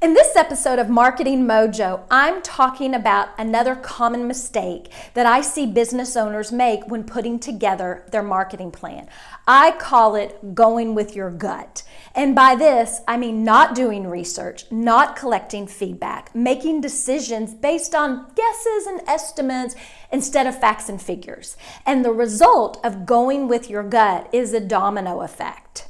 In this episode of Marketing Mojo, I'm talking about another common mistake that I see business owners make when putting together their marketing plan. I call it going with your gut. And by this, I mean not doing research, not collecting feedback, making decisions based on guesses and estimates instead of facts and figures. And the result of going with your gut is a domino effect.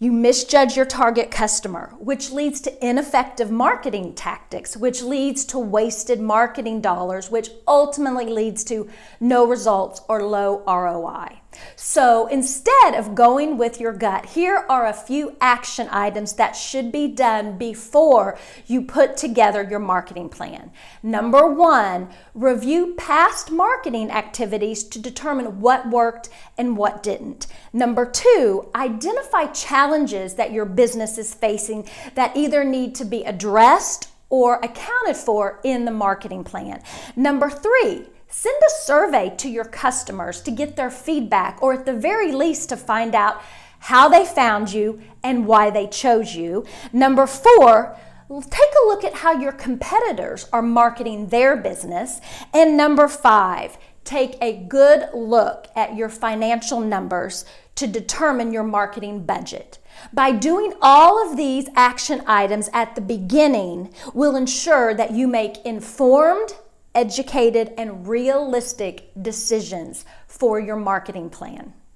You misjudge your target customer, which leads to ineffective marketing tactics, which leads to wasted marketing dollars, which ultimately leads to no results or low ROI. So instead of going with your gut, here are a few action items that should be done before you put together your marketing plan. Number one, review past marketing activities to determine what worked and what didn't. Number two, identify challenges that your business is facing that either need to be addressed or accounted for in the marketing plan. Number three, send a survey to your customers to get their feedback, or at the very least to find out how they found you and why they chose you. Number four, take a look at how your competitors are marketing their business. And number five, take a good look at your financial numbers to determine your marketing budget. By doing all of these action items at the beginning will ensure that you make informed, educated, and realistic decisions for your marketing plan.